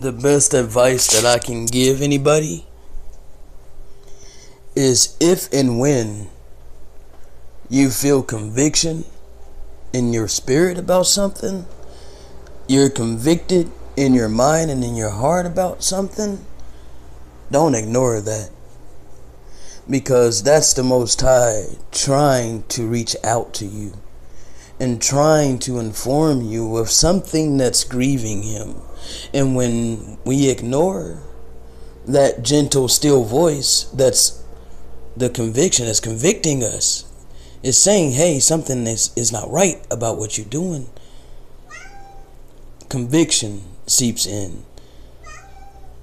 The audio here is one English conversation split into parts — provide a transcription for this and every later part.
The best advice that I can give anybody is, if and when you feel conviction in your spirit about something, you're convicted in your mind and in your heart about something, don't ignore that. Because that's the Most High trying to reach out to you and trying to inform you of something that's grieving Him. And when we ignore that gentle, still voice, that's the conviction that's convicting us. It's saying, hey, something is not right about what you're doing. Conviction seeps in.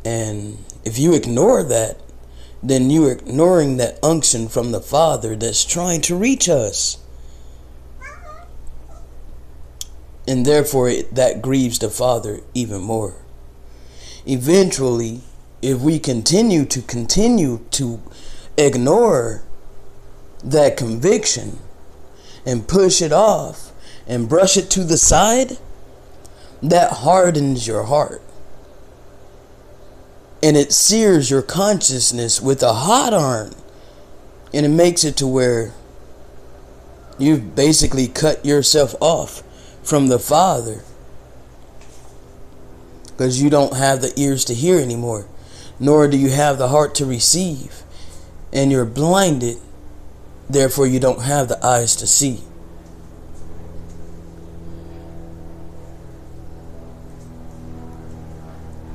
And if you ignore that, then you're ignoring that unction from the Father that's trying to reach us. And therefore, that grieves the Father even more. Eventually, if we continue to ignore that conviction and push it off and brush it to the side, that hardens your heart. And it sears your consciousness with a hot iron. And it makes it to where you've basically cut yourself off from the Father. Because you don't have the ears to hear anymore. Nor do you have the heart to receive. And you're blinded. Therefore you don't have the eyes to see.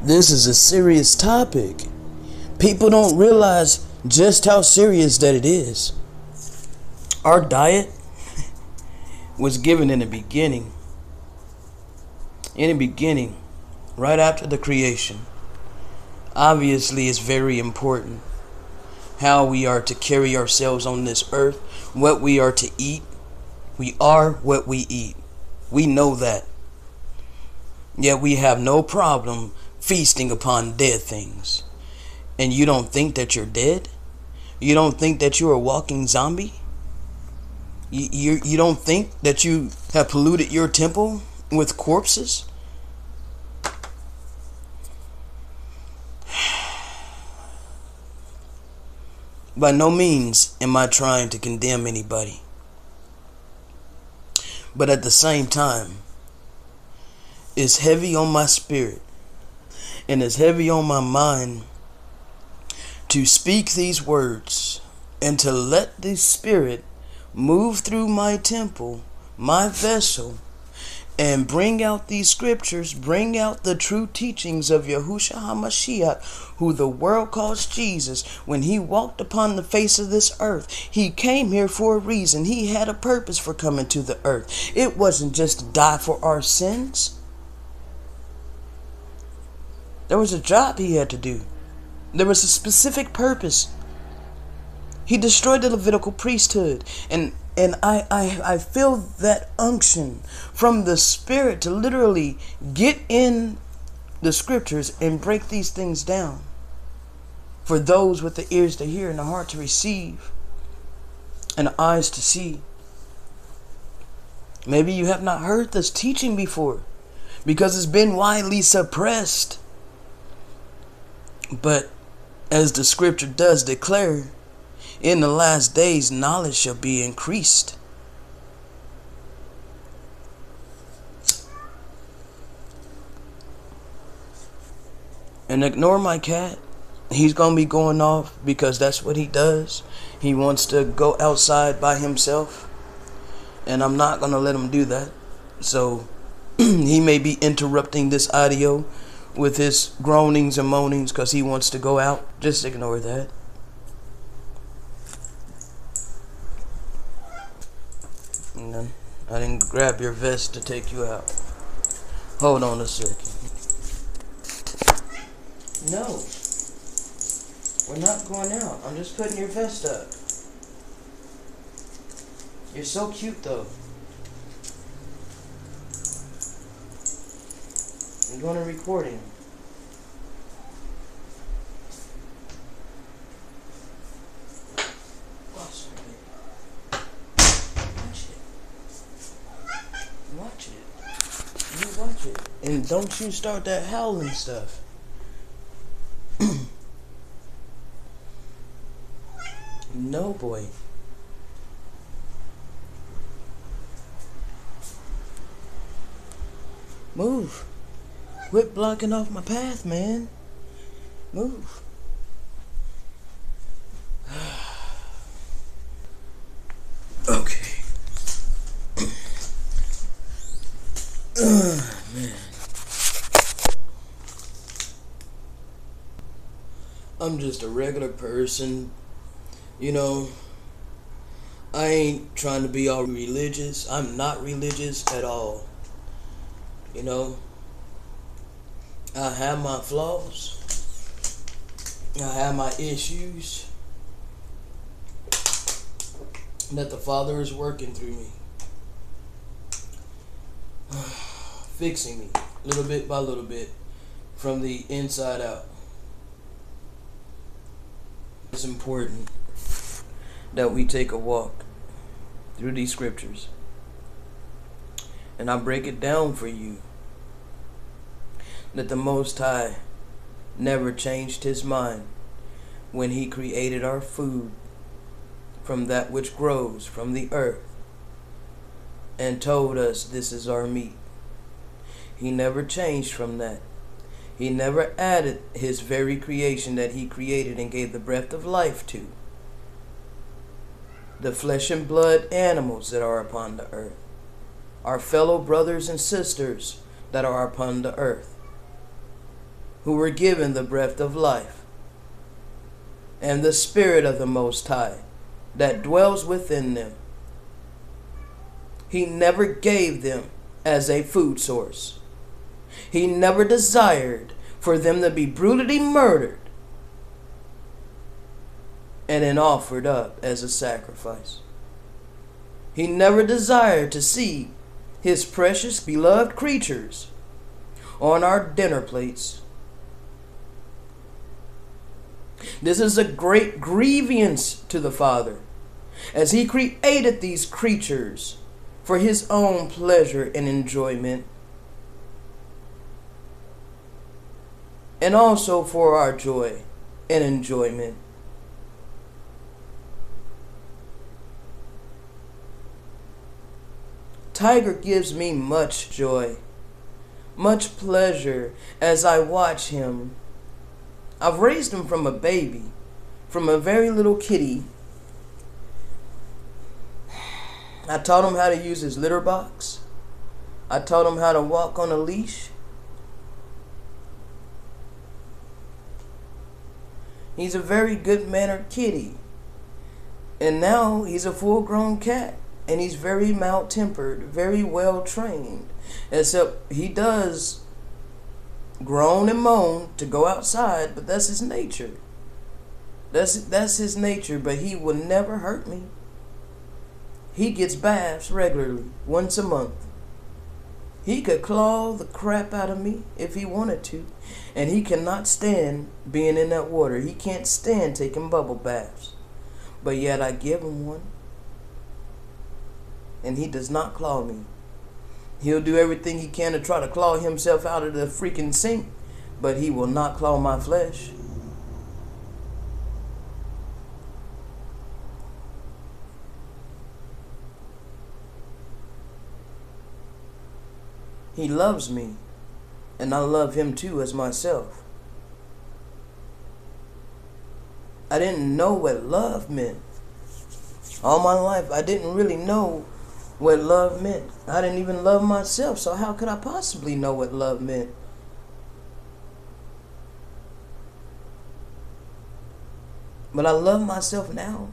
This is a serious topic. People don't realize just how serious that it is. Our diet was given in the beginning. In the beginning, right after the creation. Obviously, it's very important how we are to carry ourselves on this earth, what we are to eat. We are what we eat. We know that. Yet we have no problem feasting upon dead things. And you don't think that you're dead? You don't think that you're a walking zombie? You don't think that you have polluted your temple with corpses? By no means am I trying to condemn anybody. But at the same time, it's heavy on my spirit and it's heavy on my mind to speak these words and to let the Spirit move through my temple, my vessel, and bring out these scriptures, bring out the true teachings of Yahusha HaMashiach, who the world calls Jesus. When He walked upon the face of this earth, He came here for a reason. He had a purpose for coming to the earth. It wasn't just to die for our sins. There was a job He had to do. There was a specific purpose. He destroyed the Levitical priesthood. And I feel that unction from the Spirit to literally get in the scriptures and break these things down. For those with the ears to hear and the heart to receive and the eyes to see. Maybe you have not heard this teaching before because it's been widely suppressed. But as the scripture does declare, in the last days knowledge shall be increased. And ignore my cat. He's going to be going off because that's what he does. He wants to go outside by himself. And I'm not going to let him do that. So he may be interrupting this audio with his groanings and moanings because he wants to go out. Just ignore that. And then I didn't grab your vest to take you out. Hold on a second. No. We're not going out. I'm just putting your vest up. You're so cute though. I'm doing a recording. Watch it. You watch it. And don't you start that howling stuff. No, boy. Move. Quit blocking off my path, man. Move. Okay. Man. I'm just a regular person. You know, I ain't trying to be all religious. I'm not religious at all. You know, I have my flaws. I have my issues that the Father is working through me. Fixing me little bit by little bit from the inside out. It's important that we take a walk through these scriptures. And I break it down for you that the Most High never changed his mind when he created our food from that which grows from the earth and told us this is our meat. He never changed from that. He never added his very creation that he created and gave the breath of life to, the flesh and blood animals that are upon the earth, our fellow brothers and sisters that are upon the earth, who were given the breath of life and the Spirit of the Most High that dwells within them. He never gave them as a food source. He never desired for them to be brutally murdered and then offered up as a sacrifice. He never desired to see his precious beloved creatures on our dinner plates. This is a great grievance to the Father, as he created these creatures for his own pleasure and enjoyment, and also for our joy and enjoyment. Tiger gives me much joy, much pleasure as I watch him. I've raised him from a baby, from a very little kitty. I taught him how to use his litter box. I taught him how to walk on a leash. He's a very good-mannered kitty. And now he's a full-grown cat. And he's very mild-tempered, very well-trained. Except he does groan and moan to go outside, but that's his nature. That's his nature, but he will never hurt me. He gets baths regularly, once a month. He could claw the crap out of me if he wanted to. And he cannot stand being in that water. He can't stand taking bubble baths. But yet I give him one. And he does not claw me. He'll do everything he can to try to claw himself out of the freaking sink, but he will not claw my flesh. He loves me, and I love him too as myself. I didn't know what love meant. All my life, I didn't really know what love meant. I didn't even love myself, so how could I possibly know what love meant? But I love myself now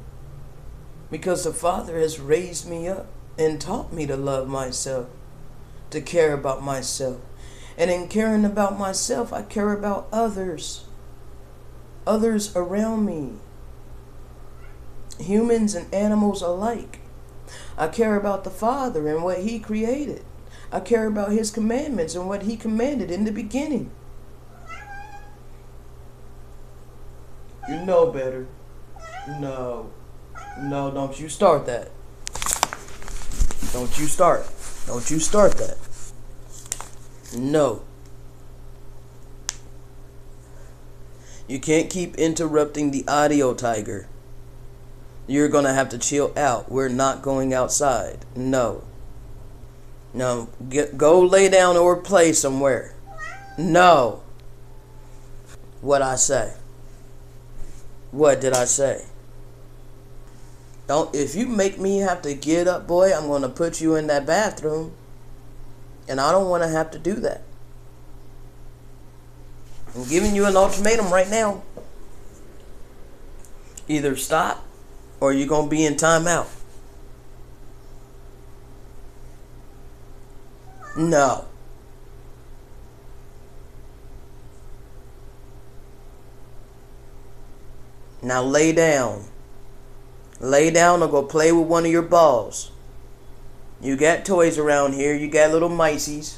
because the Father has raised me up and taught me to love myself, to care about myself. And in caring about myself, I care about others around me, humans and animals alike. I care about the Father and what he created. I care about his commandments and what he commanded in the beginning. You know better. No, don't you start that. Don't you start that. No. You can't keep interrupting the audio, Tiger. You're going to have to chill out. We're not going outside. No. No. Go lay down or play somewhere. No. What I say? What did I say? Don't. If you make me have to get up, boy, I'm going to put you in that bathroom. And I don't want to have to do that. I'm giving you an ultimatum right now. Either stop or you're going to be in timeout. No. Now lay down. Lay down or go play with one of your balls. You got toys around here. You got little miceys.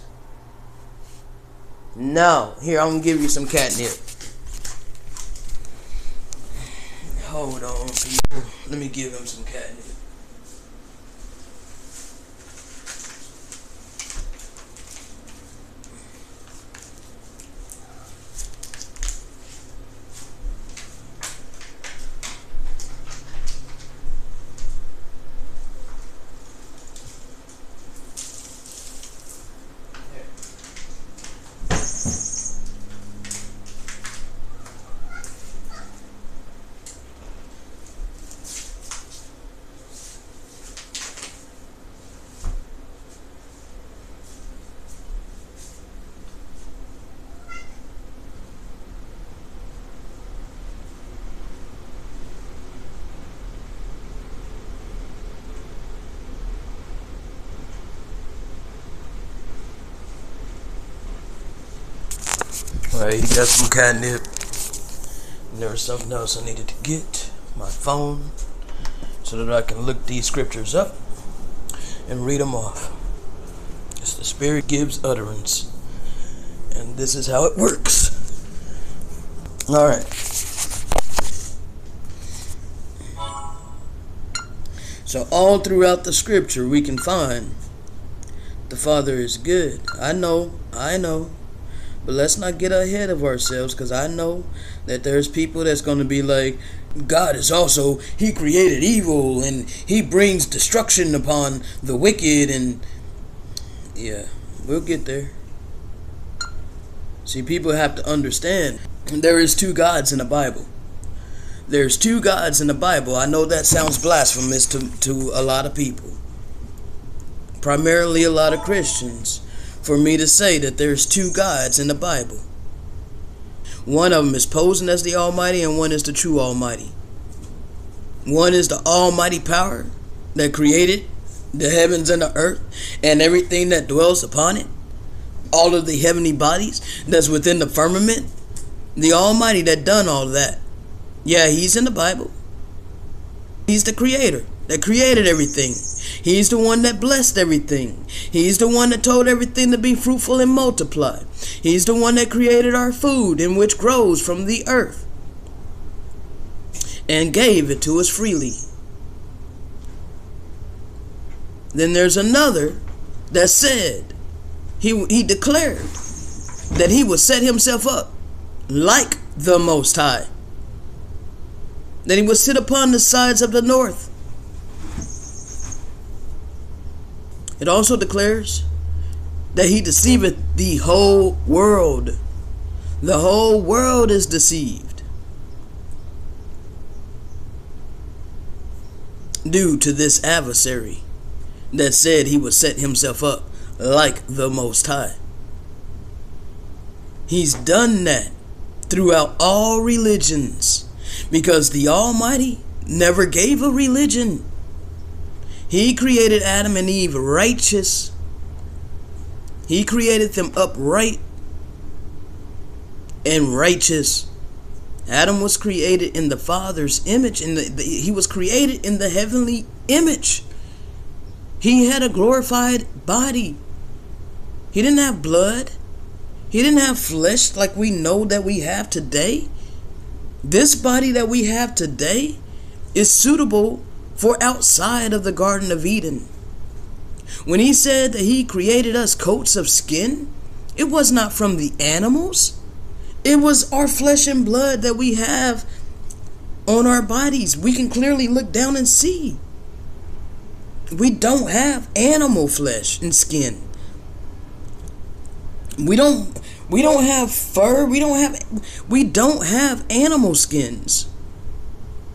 No. Here, I'm going to give you some catnip. Hold on, people. Let me give him some catnip. Alright, he got some catnip. And there was something else I needed to get. My phone. So that I can look these scriptures up and read them off. As the Spirit gives utterance. And this is how it works. Alright. So all throughout the scripture we can find the Father is good. I know. But let's not get ahead of ourselves, because I know that there's people that's going to be like, God is also, He created evil and He brings destruction upon the wicked. And yeah, we'll get there. See, people have to understand there is two gods in the Bible. There's two gods in the Bible. I know that sounds blasphemous to a lot of people. Primarily a lot of Christians. For me to say that there's two gods in the Bible. One of them is posing as the Almighty and one is the true Almighty. One is the Almighty power that created the heavens and the earth and everything that dwells upon it. All of the heavenly bodies that's within the firmament. The Almighty that done all of that. Yeah, He's in the Bible. He's the creator that created everything. He's the one that blessed everything. He's the one that told everything to be fruitful and multiply. He's the one that created our food, in which grows from the earth, and gave it to us freely. Then there's another that said, he declared that He would set Himself up like the Most High. That He would sit upon the sides of the north. It also declares that He deceiveth the whole world. The whole world is deceived due to this adversary that said he would set himself up like the Most High. He's done that throughout all religions, because the Almighty never gave a religion. He created Adam and Eve righteous. He created them upright and righteous. Adam was created in the Father's image, and he was created in the heavenly image. He had a glorified body. He didn't have blood. He didn't have flesh like we know that we have today. This body that we have today is suitable for outside of the Garden of Eden. When He said that He created us coats of skin, it was not from the animals. It was our flesh and blood that we have on our bodies. We can clearly look down and see. We don't have animal flesh and skin. We don't have fur. We don't have animal skins.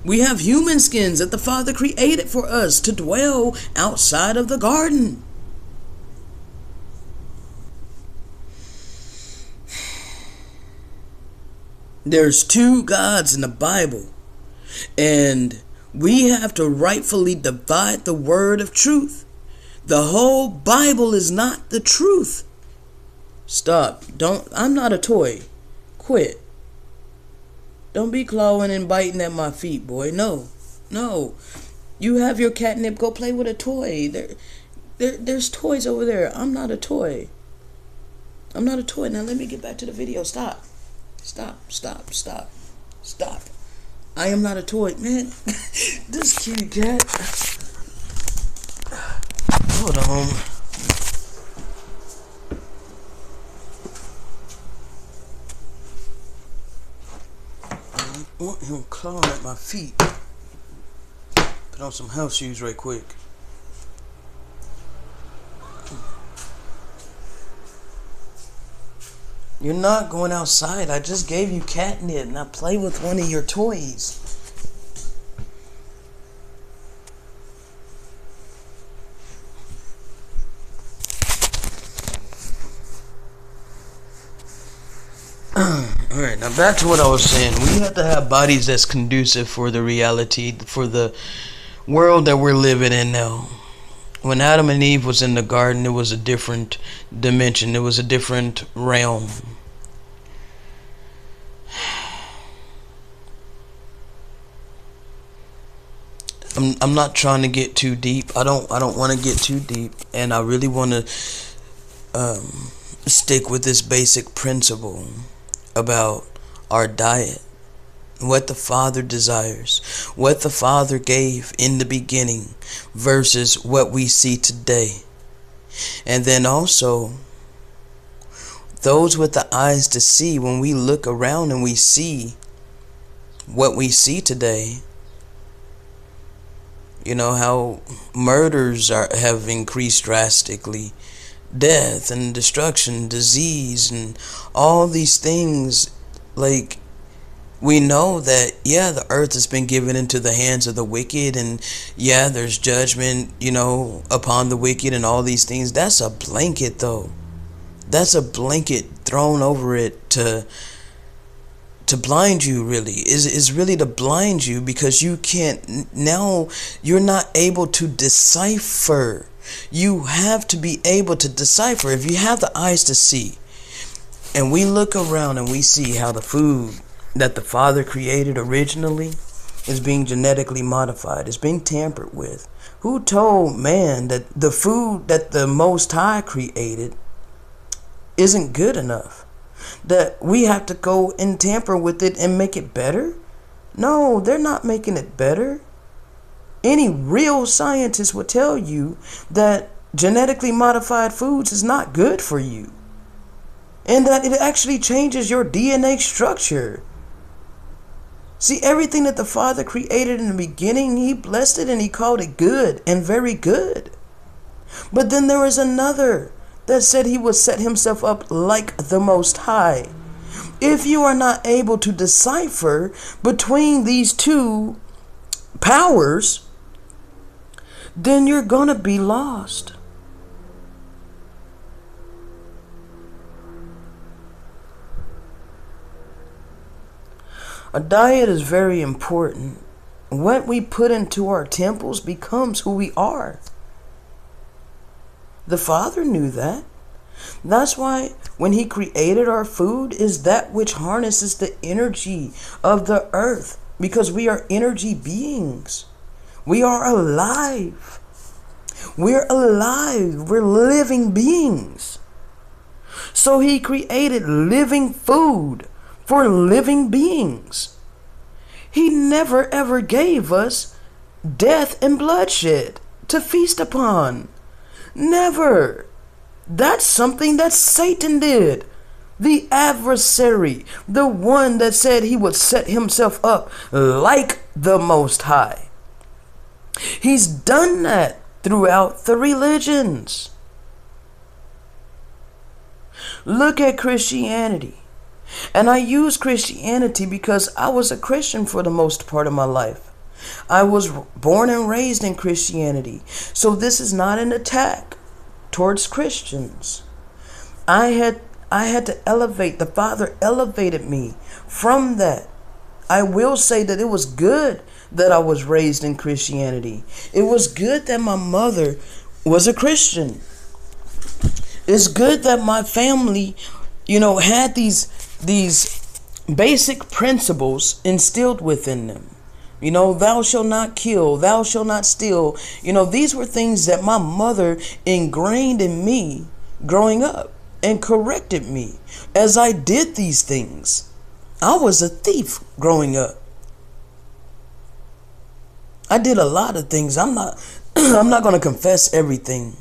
We have human skins that the Father created for us to dwell outside of the garden. There's two gods in the Bible, and we have to rightfully divide the word of truth. The whole Bible is not the truth. Stop. I'm not a toy. Quit. Don't be clawing and biting at my feet, boy. No. You have your catnip. Go play with a toy. There's toys over there. I'm not a toy. Now let me get back to the video. Stop. I am not a toy, man. This kitty cat. Hold on. I want him clawing at my feet. Put on some house shoes right quick. You're not going outside. I just gave you catnip. Now play with one of your toys. Alright, now back to what I was saying. We have to have bodies that's conducive for the reality, for the world that we're living in now. When Adam and Eve was in the garden, it was a different dimension. It was a different realm. I'm not trying to get too deep. I don't want to get too deep, and I really want to stick with this basic principle about our diet. What the Father desires, what the Father gave in the beginning versus what we see today. And then also, those with the eyes to see, when we look around and we see what we see today, you know, how murders have increased drastically, death and destruction, disease, and all these things. Like, we know that, yeah, the earth has been given into the hands of the wicked, and yeah, there's judgment, you know, upon the wicked and all these things. That's a blanket, though. That's a blanket thrown over it to blind you, really. Is really to blind you, because you can't, now you're not able to decipher. You have to be able to decipher. If you have the eyes to see, and we look around and we see how the food that the Father created originally is being genetically modified, is being tampered with. Who told man that the food that the Most High created isn't good enough? That we have to go and tamper with it and make it better? No, they're not making it better. Any real scientist would tell you that genetically modified foods is not good for you, and that it actually changes your DNA structure. See, everything that the Father created in the beginning, He blessed it and He called it good and very good. But then there was another that said He would set Himself up like the Most High. If you are not able to decipher between these two powers, then you're gonna be lost. A diet is very important. What we put into our temples becomes who we are. The Father knew that. That's why when He created our food, is that which harnesses the energy of the earth, because we are energy beings. We are alive. We're alive. We're living beings. So He created living food for living beings. He never ever gave us death and bloodshed to feast upon. Never. That's something that Satan did. The adversary, the one that said he would set himself up like the Most High. He's done that throughout the religions. Look at Christianity. And I use Christianity because I was a Christian for the most part of my life. I was born and raised in Christianity. So this is not an attack towards Christians. I had to elevate. The Father elevated me from that. I will say that it was good that I was raised in Christianity. It was good that my mother was a Christian. It's good that my family, had these basic principles instilled within them. Thou shalt not kill, thou shalt not steal. These were things that my mother ingrained in me growing up and corrected me as I did these things. I was a thief growing up. I did a lot of things. I'm not going to confess everything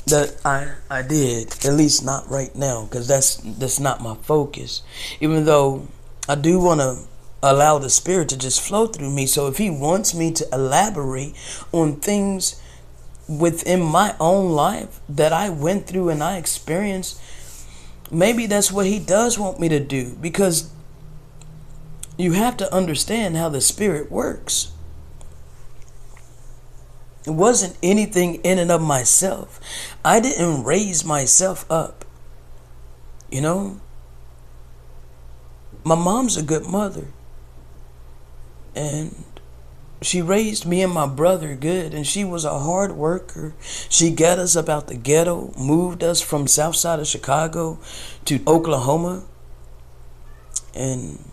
that I did, at least not right now, because that's not my focus. Even though I do want to allow the Spirit to just flow through me. So if He wants me to elaborate on things within my own life that I went through and I experienced, maybe that's what He does want me to do, because you have to understand how the Spirit works. It wasn't anything in and of myself. I didn't raise myself up. My mom's a good mother. And she raised me and my brother good. And she was a hard worker. She got us up out the ghetto. Moved us from south side of Chicago to Oklahoma. And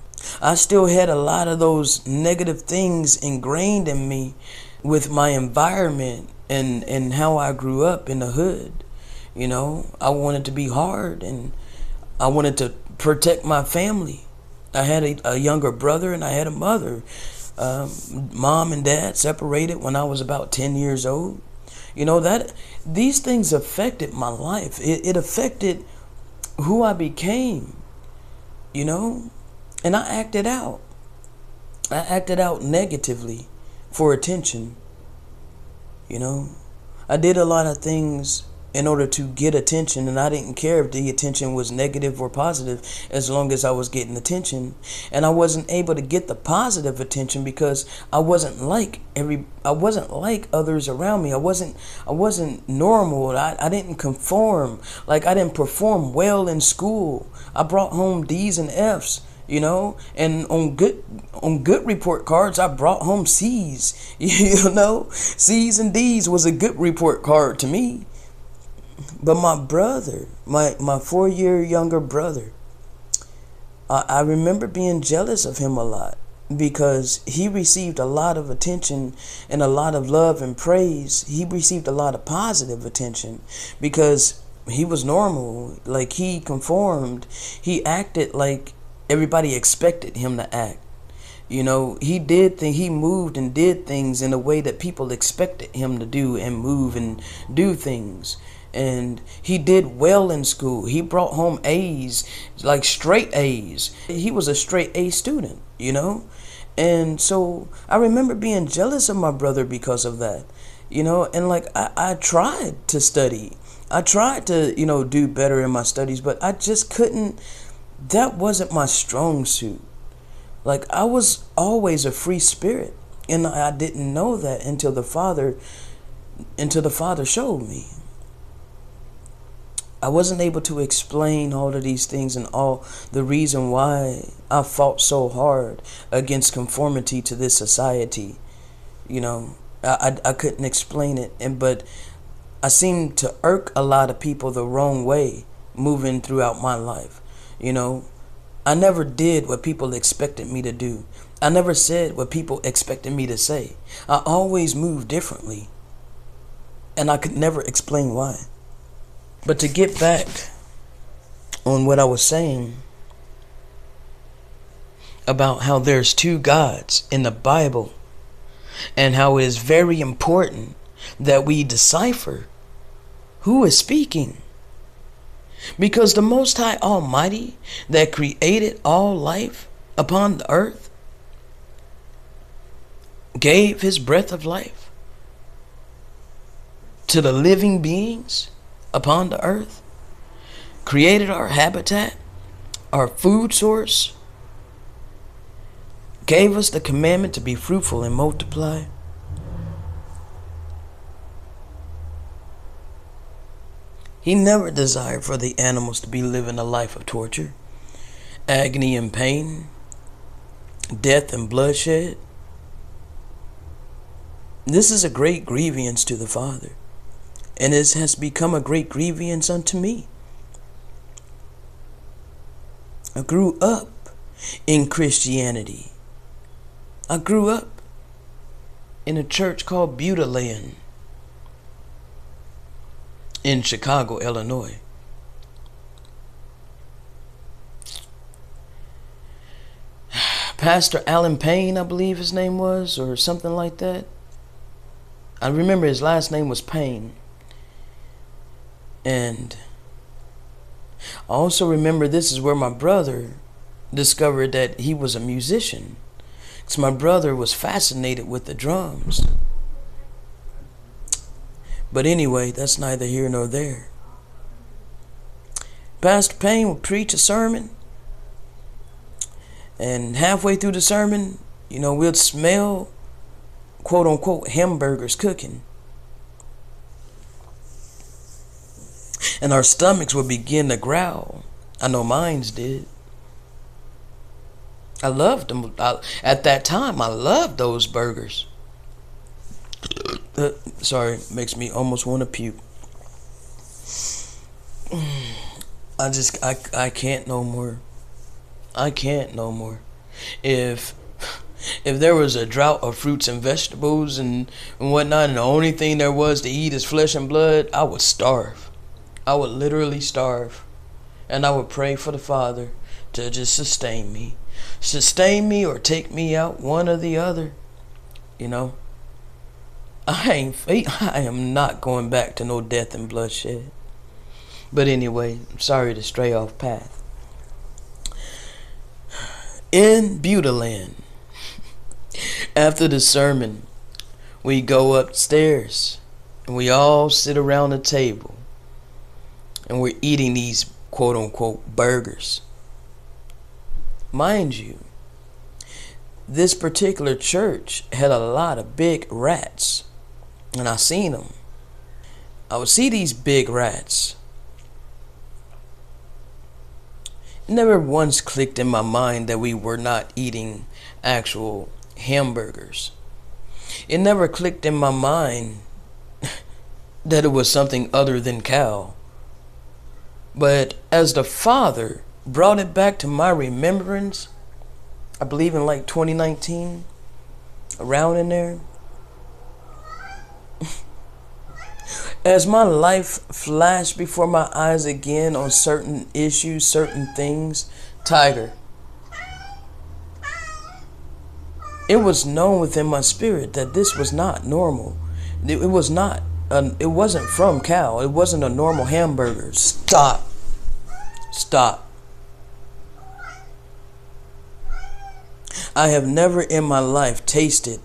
I still had a lot of those negative things ingrained in me with my environment and how I grew up in the hood. I wanted to be hard and I wanted to protect my family. I had a younger brother and I had a mother. Mom and dad separated when I was about 10 years old. That these things affected my life. It affected who I became, and I acted out. I acted out negatively for attention. I did a lot of things in order to get attention, and I didn't care if the attention was negative or positive as long as I was getting attention. And I wasn't able to get the positive attention because I wasn't like others around me. I wasn't normal. I didn't conform. Like, I didn't perform well in school. I brought home D's and F's. And on good report cards, I brought home C's. C's and D's was a good report card to me. But my brother, my 4-year younger brother, I remember being jealous of him a lot because he received a lot of attention and a lot of love and praise. He received a lot of positive attention because he was normal. Like, he conformed. He acted like everybody expected him to act. He moved and did things in a way that people expected him to do and move and do things. And he did well in school. He brought home A's, like straight A's. He was a straight A student, And so I remember being jealous of my brother because of that, And like, I tried to study. I tried to, do better in my studies, but I just couldn't. That wasn't my strong suit. Like, I was always a free spirit, and I didn't know that until the Father showed me. I wasn't able to explain all of these things and all the reason why I fought so hard against conformity to this society. I couldn't explain it, but I seemed to irk a lot of people the wrong way moving throughout my life. I never did what people expected me to do. I never said what people expected me to say. I always moved differently, and I could never explain why. But to get back on what I was saying about how there's two gods in the Bible and how it is very important that we decipher who is speaking. Because the Most High Almighty that created all life upon the earth gave his breath of life to the living beings upon the earth, created our habitat, our food source, gave us the commandment to be fruitful and multiply. He never desired for the animals to be living a life of torture, agony and pain, death and bloodshed. This is a great grievance to the Father, and it has become a great grievance unto me. I grew up in Christianity. I grew up in a church called Butylland in Chicago, Illinois. Pastor Alan Payne, I believe his name was, or something like that. I remember his last name was Payne. And I also remember this is where my brother discovered that he was a musician. Because my brother was fascinated with the drums. But anyway, that's neither here nor there. Pastor Payne would preach a sermon. And halfway through the sermon, we'd smell, quote unquote, hamburgers cooking. And our stomachs would begin to growl. I know mine's did. I loved them. At that time, I loved those burgers. Sorry, makes me almost want to puke. I can't no more. I can't no more. If there was a drought of fruits and vegetables and whatnot, and the only thing there was to eat is flesh and blood, I would starve. I would literally starve. And I would pray for the Father to just sustain me. Sustain me or take me out, one or the other. I am not going back to no death and bloodshed. But anyway, I'm sorry to stray off path. In Butylland, after the sermon, we go upstairs and we all sit around the table and we're eating these quote unquote burgers. Mind you, this particular church had a lot of big rats, and I seen them. I would see these big rats. It never once clicked in my mind that we were not eating actual hamburgers. It never clicked in my mind that it was something other than cow. But as the Father brought it back to my remembrance, I believe in like 2019, around in there, as my life flashed before my eyes again on certain issues, certain things, Tiger, it was known within my spirit that this was not normal. It was not. It wasn't from cow. It wasn't a normal hamburger. Stop. I have never in my life tasted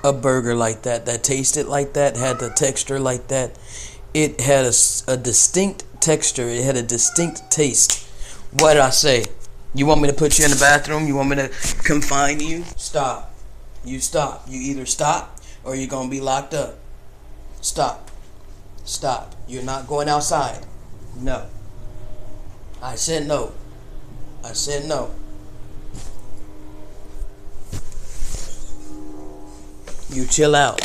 a burger like that tasted like that, had the texture like that. It had a distinct texture. It had a distinct taste. What did I say? You want me to put you in the bathroom? You want me to confine you? Stop. You stop. You either stop or you're going to be locked up. Stop. You're not going outside. No. I said no. You chill out.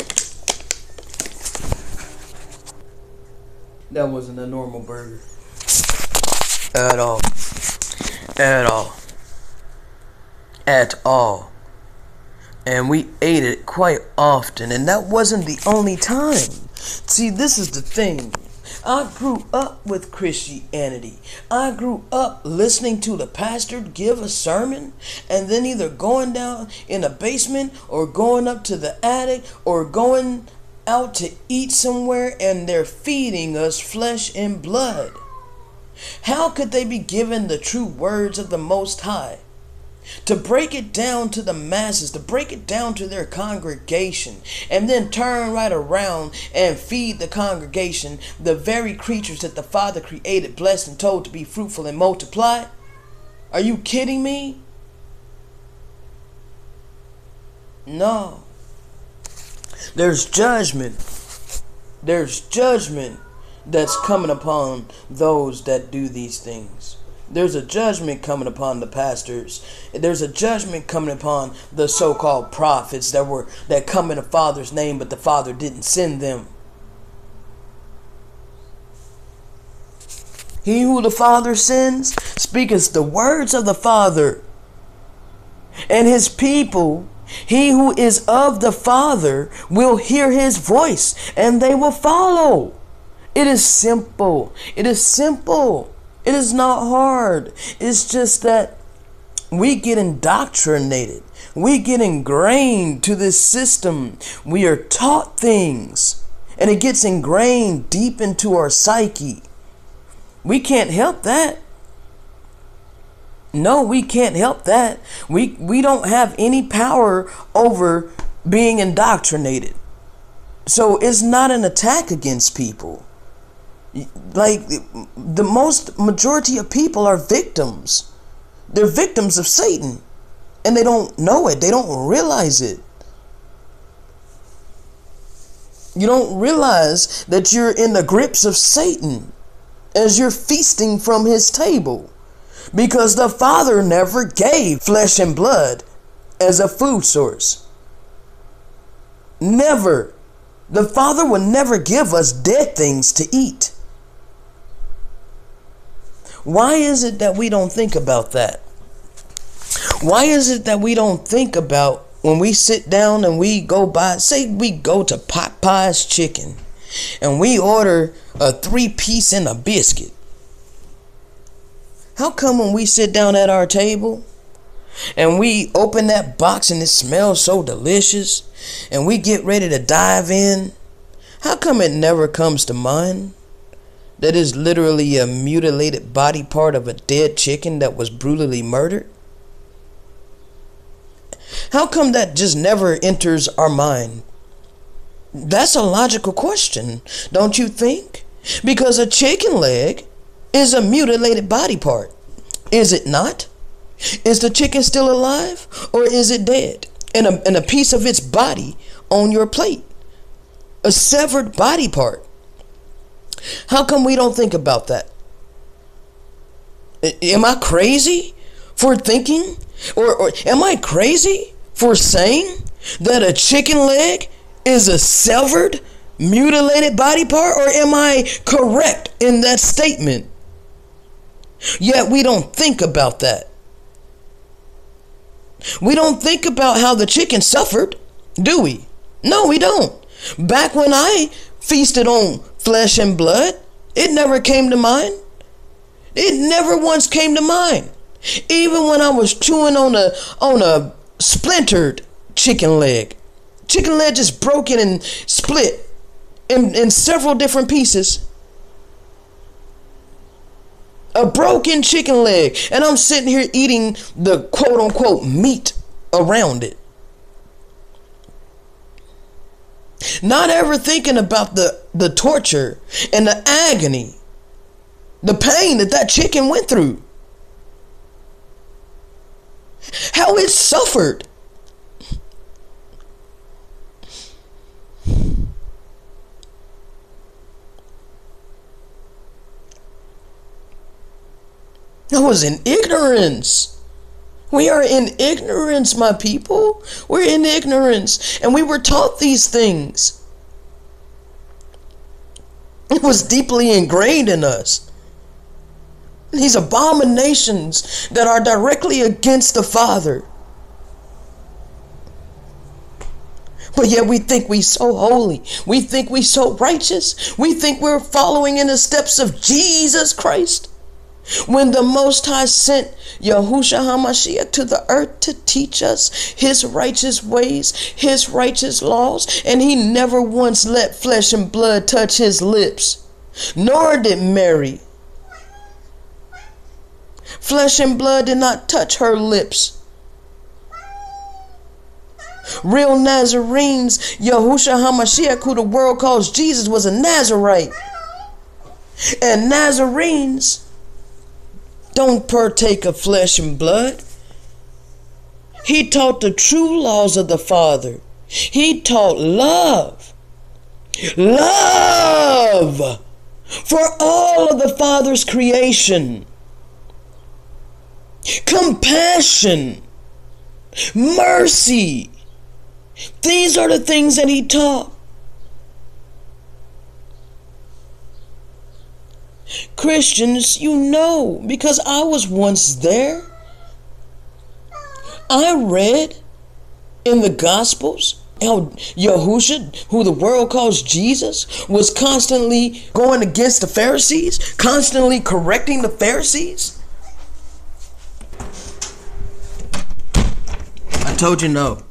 That wasn't a normal burger. At all. And we ate it quite often, and that wasn't the only time. See, this is the thing. I grew up with Christianity. I grew up listening to the pastor give a sermon and then either going down in the basement or going up to the attic or going out to eat somewhere, and they're feeding us flesh and blood. How could they be given the true words of the Most High? To break it down to the masses, to break it down to their congregation, and then turn right around and feed the congregation the very creatures that the Father created, blessed, and told to be fruitful and multiply? Are you kidding me? No. There's judgment. There's judgment that's coming upon those that do these things. There's a judgment coming upon the pastors. There's a judgment coming upon the so-called prophets that come in the Father's name, but the Father didn't send them. He who the Father sends speaketh the words of the Father, and his people, he who is of the Father, will hear his voice, and they will follow. It is simple. It is simple. It is not hard. It's just that we get indoctrinated. We get ingrained to this system. We are taught things, and it gets ingrained deep into our psyche. We can't help that. No, we can't help that. We don't have any power over being indoctrinated. So it's not an attack against people. Like, the majority of people are victims. They're victims of Satan, and they don't know it. They don't realize it. You don't realize that you're in the grips of Satan as you're feasting from his table, because the Father never gave flesh and blood as a food source. Never. The Father will never give us dead things to eat. Why is it that we don't think about that? Why is it that we don't think about when we sit down and we go by, say we go to Popeye's Chicken and we order a 3-piece and a biscuit? How come when we sit down at our table and we open that box and it smells so delicious and we get ready to dive in, how come it never comes to mind that is literally a mutilated body part of a dead chicken that was brutally murdered? How come that just never enters our mind? That's a logical question, don't you think? Because a chicken leg is a mutilated body part. Is it not? Is the chicken still alive, or is it dead? And a piece of its body on your plate. A severed body part. How come we don't think about that? Am I crazy for thinking? Or am I crazy for saying that a chicken leg is a severed, mutilated body part? Or am I correct in that statement? Yet we don't think about that. We don't think about how the chicken suffered, do we? No, we don't. Back when I feasted on flesh and blood, it never came to mind. It never once came to mind. Even when I was chewing on a splintered chicken leg just broken and split in several different pieces. A broken chicken leg, and I'm sitting here eating the quote-unquote meat around it. Not ever thinking about the torture and the agony, the pain that chicken went through. How it suffered. I was in ignorance. We are in ignorance, my people. We're in ignorance. And we were taught these things. It was deeply ingrained in us. These abominations that are directly against the Father. But yet we think we so holy. We think we so righteous. We think we're following in the steps of Jesus Christ. When the Most High sent Yahusha HaMashiach to the earth to teach us his righteous ways, his righteous laws, and he never once let flesh and blood touch his lips, nor did Mary. Flesh and blood did not touch her lips. Real Nazarenes, Yahusha HaMashiach, who the world calls Jesus, was a Nazarite. And Nazarenes don't partake of flesh and blood. He taught the true laws of the Father. He taught love. Love for all of the Father's creation. Compassion. Mercy. These are the things that he taught. Christians, you know, because I was once there. I read in the Gospels how Yahusha, who the world calls Jesus, was constantly going against the Pharisees, constantly correcting the Pharisees. I told you no.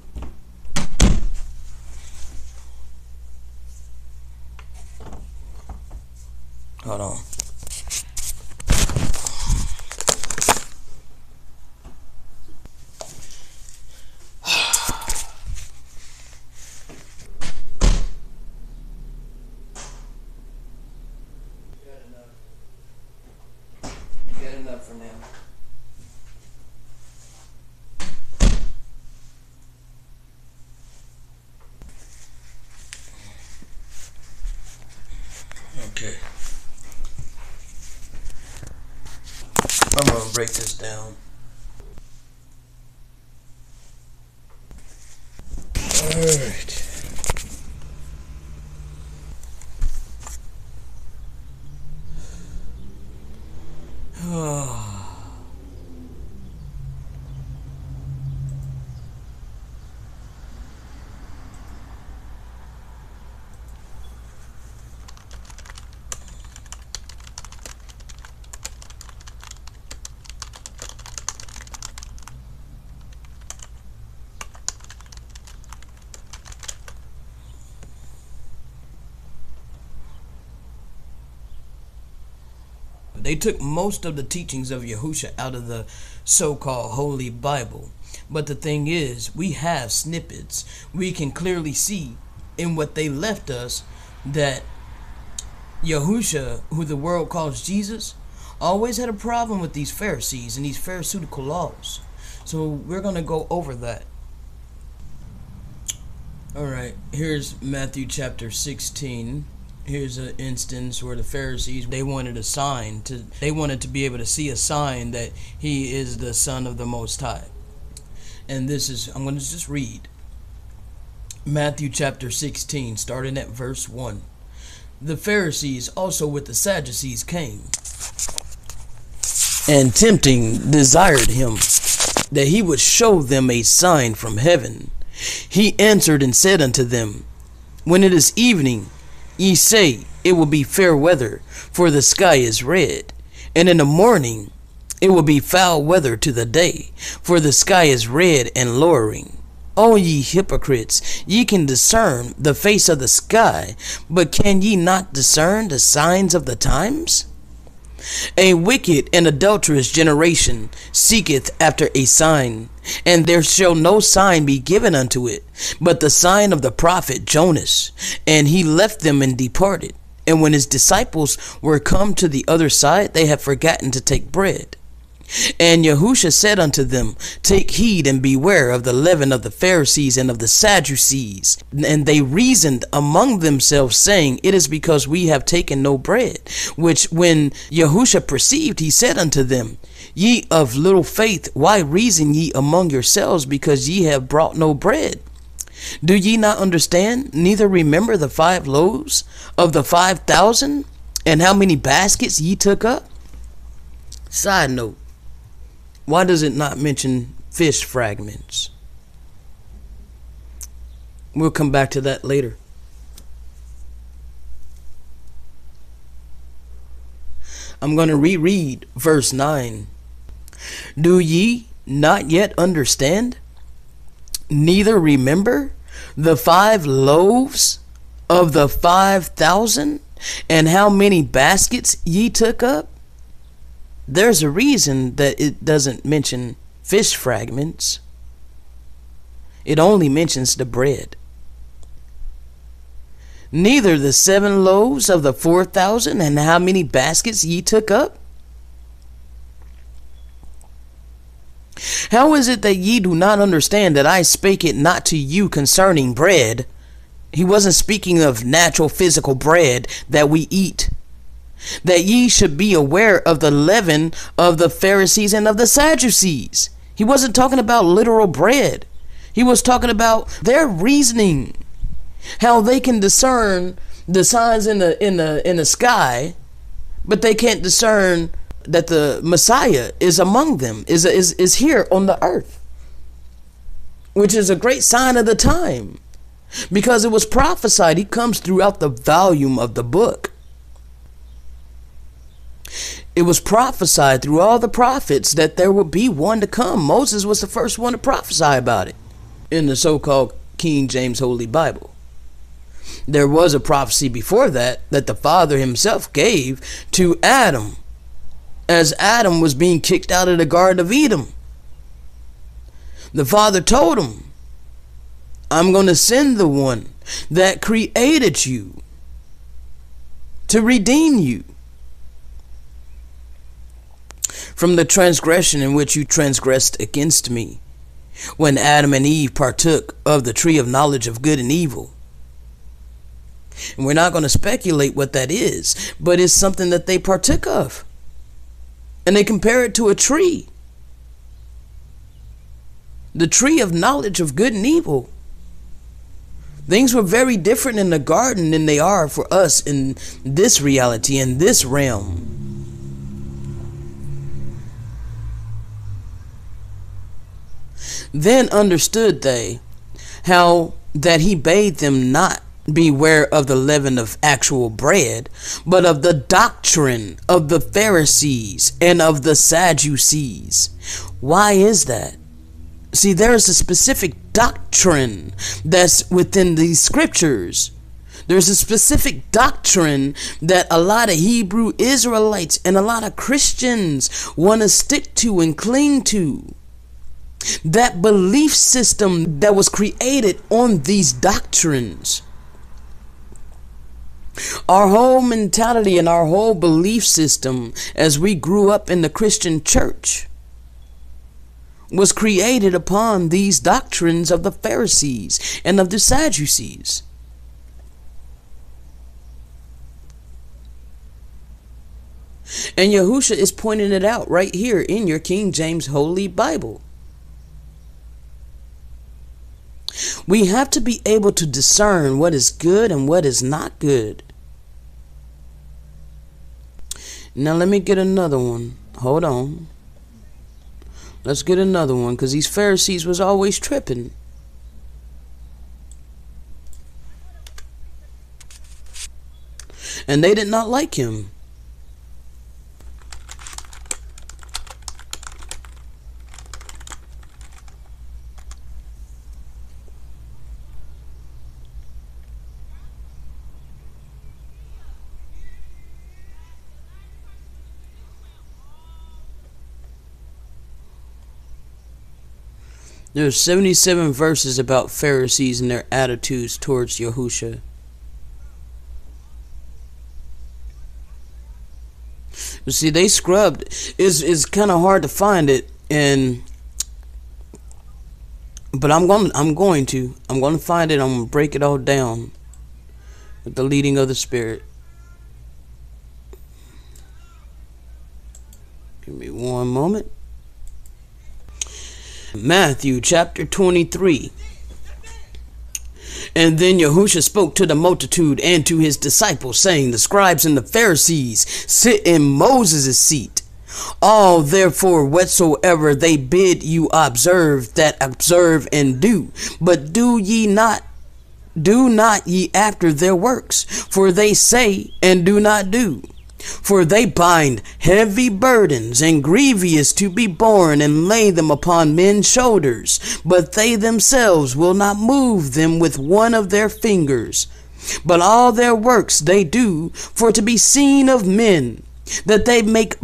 Hold on. For now. Okay. I'm gonna break this down. All right. They took most of the teachings of Yahusha out of the so-called Holy Bible. But the thing is, we have snippets. We can clearly see in what they left us that Yahusha, who the world calls Jesus, always had a problem with these Pharisees and these Pharisaical laws. So we're going to go over that. Alright, here's Matthew chapter 16. Here's an instance where the Pharisees, they wanted a sign. They wanted to be able to see a sign that he is the Son of the Most High. And this is, I'm going to just read. Matthew chapter 16, starting at verse 1. The Pharisees also with the Sadducees came, and tempting desired him, that he would show them a sign from heaven. He answered and said unto them, when it is evening, ye say, it will be fair weather, for the sky is red. And in the morning, it will be foul weather to the day, for the sky is red and lowering. O ye hypocrites, ye can discern the face of the sky, but can ye not discern the signs of the times? A wicked and adulterous generation seeketh after a sign, and there shall no sign be given unto it, but the sign of the prophet Jonas. And he left them and departed. And when his disciples were come to the other side, they had forgotten to take bread. And Yahusha said unto them, take heed and beware of the leaven of the Pharisees and of the Sadducees. And they reasoned among themselves, saying, it is because we have taken no bread. Which when Yahusha perceived, he said unto them, ye of little faith, why reason ye among yourselves, because ye have brought no bread? Do ye not understand, neither remember the 5 loaves of the 5,000, and how many baskets ye took up? Side note, why does it not mention fish fragments? We'll come back to that later. I'm going to reread verse 9. Do ye not yet understand, neither remember the 5 loaves of the 5,000, and how many baskets ye took up? There's a reason that it doesn't mention fish fragments. It only mentions the bread. Neither the 7 loaves of the 4,000 and how many baskets ye took up. How is it that ye do not understand that I spake it not to you concerning bread? He wasn't speaking of natural physical bread that we eat. That ye should be aware of the leaven of the Pharisees and of the Sadducees. He wasn't talking about literal bread. He was talking about their reasoning. How they can discern the signs in the sky, but they can't discern that the Messiah is among them, is here on the earth, which is a great sign of the time, because it was prophesied. He comes throughout the volume of the book. It was prophesied through all the prophets that there would be one to come. Moses was the first one to prophesy about it in the so-called King James Holy Bible. There was a prophecy before that the Father himself gave to Adam as Adam was being kicked out of the Garden of Eden. The Father told him, I'm going to send the one that created you to redeem you from the transgression in which you transgressed against me, when Adam and Eve partook of the tree of knowledge of good and evil. And we're not going to speculate what that is, but it's something that they partook of. And they compare it to a tree. The tree of knowledge of good and evil. Things were very different in the garden than they are for us in this reality, in this realm. Then understood they how that he bade them not beware of the leaven of actual bread, but of the doctrine of the Pharisees and of the Sadducees. Why is that? See, there is a specific doctrine that's within these scriptures. There's a specific doctrine that a lot of Hebrew Israelites and a lot of Christians want to stick to and cling to. That belief system that was created on these doctrines. Our whole mentality and our whole belief system as we grew up in the Christian church was created upon these doctrines of the Pharisees and of the Sadducees. And Yahusha is pointing it out right here in your King James Holy Bible. We have to be able to discern what is good and what is not good. Now let me get another one. Hold on. Let's get another one, because these Pharisees was always tripping. And they did not like him. There's 77 verses about Pharisees and their attitudes towards Yahusha. You see, they scrubbed. It's kind of hard to find it, but I'm going to find it. I'm going to break it all down with the leading of the Spirit. Give me one moment. Matthew chapter 23. And then Yahusha spoke to the multitude and to his disciples, saying, the scribes and the Pharisees sit in Moses' seat. All therefore whatsoever they bid you observe, that observe and do. But do not ye after their works, for they say and do not do. For they bind heavy burdens and grievous to be borne, and lay them upon men's shoulders, but they themselves will not move them with one of their fingers. But all their works they do for to be seen of men, that they make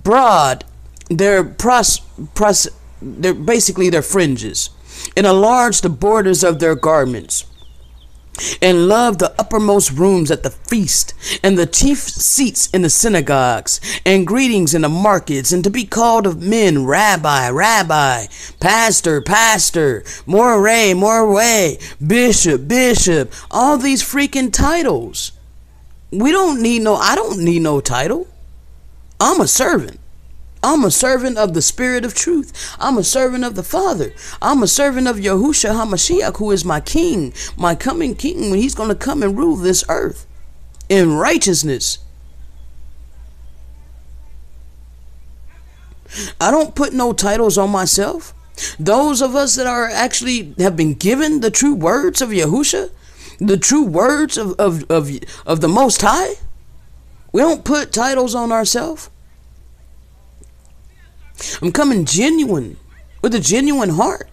broad they're basically their fringes, and enlarged the borders of their garments, and loved the uppermost rooms at the feast, and the chief seats in the synagogues, and greetings in the markets, and to be called of men Rabbi, Rabbi, Pastor, Pastor, Moreh, Moreh, Bishop, Bishop, all these freaking titles. I don't need no title. I'm a servant. I'm a servant of the Spirit of truth. I'm a servant of the Father. I'm a servant of Yahusha HaMashiach, who is my King, my coming King, when he's going to come and rule this earth in righteousness. I don't put no titles on myself. Those of us that are actually have been given the true words of Yahusha, the true words of the Most High, we don't put titles on ourselves. I'm coming genuine, with a genuine heart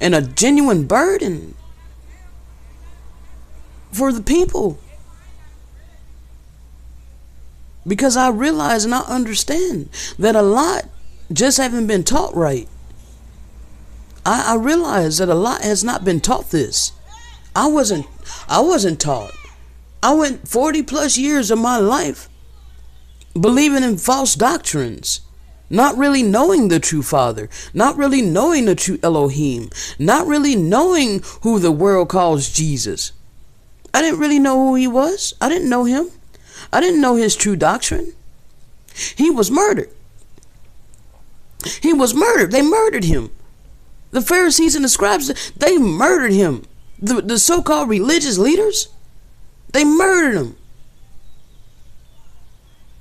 and a genuine burden for the people, because I realize and I understand that a lot just haven't been taught right. I realize that a lot has not been taught this. I wasn't taught. I went 40 plus years of my life believing in false doctrines, not really knowing the true Father, not really knowing the true Elohim, not really knowing who the world calls Jesus. I didn't really know who he was. I didn't know him. I didn't know his true doctrine. He was murdered. He was murdered. They murdered him. The Pharisees and the scribes, they murdered him. The so-called religious leaders, they murdered him.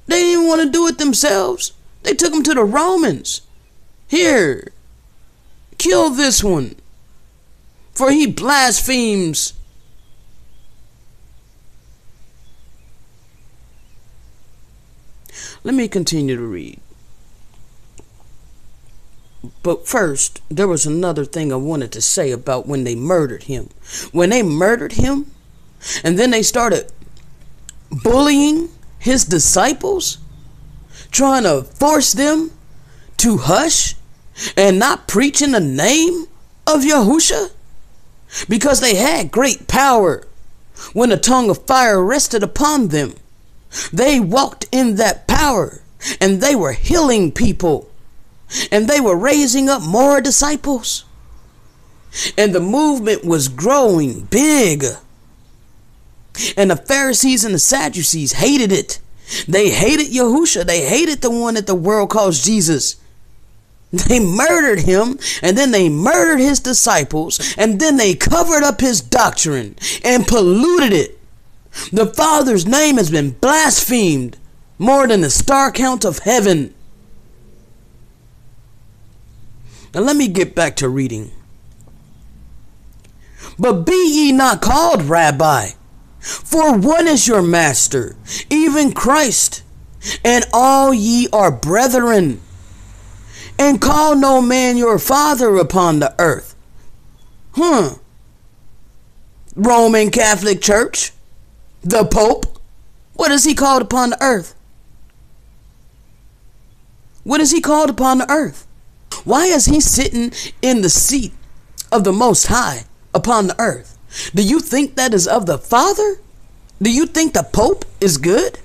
They didn't even want to do it themselves. They took him to the Romans. Here, kill this one, for he blasphemes. Let me continue to read. But first, there was another thing I wanted to say about when they murdered him. When they murdered him, and then they started bullying his disciples, trying to force them to hush and not preach in the name of Yahusha, because they had great power. When a tongue of fire rested upon them, they walked in that power, and they were healing people, and they were raising up more disciples, and the movement was growing big. And the Pharisees and the Sadducees hated it. They hated Yahusha. They hated the one that the world calls Jesus. They murdered him, and then they murdered his disciples, and then they covered up his doctrine and polluted it. The Father's name has been blasphemed more than the star count of heaven. Now let me get back to reading. But be ye not called Rabbi, for one is your master, even Christ, and all ye are brethren. And call no man your father upon the earth. Roman Catholic Church, the Pope, what is he called upon the earth? What is he called upon the earth? Why is he sitting in the seat of the Most High upon the earth? Do you think that is of the Father? Do you think the Pope is good?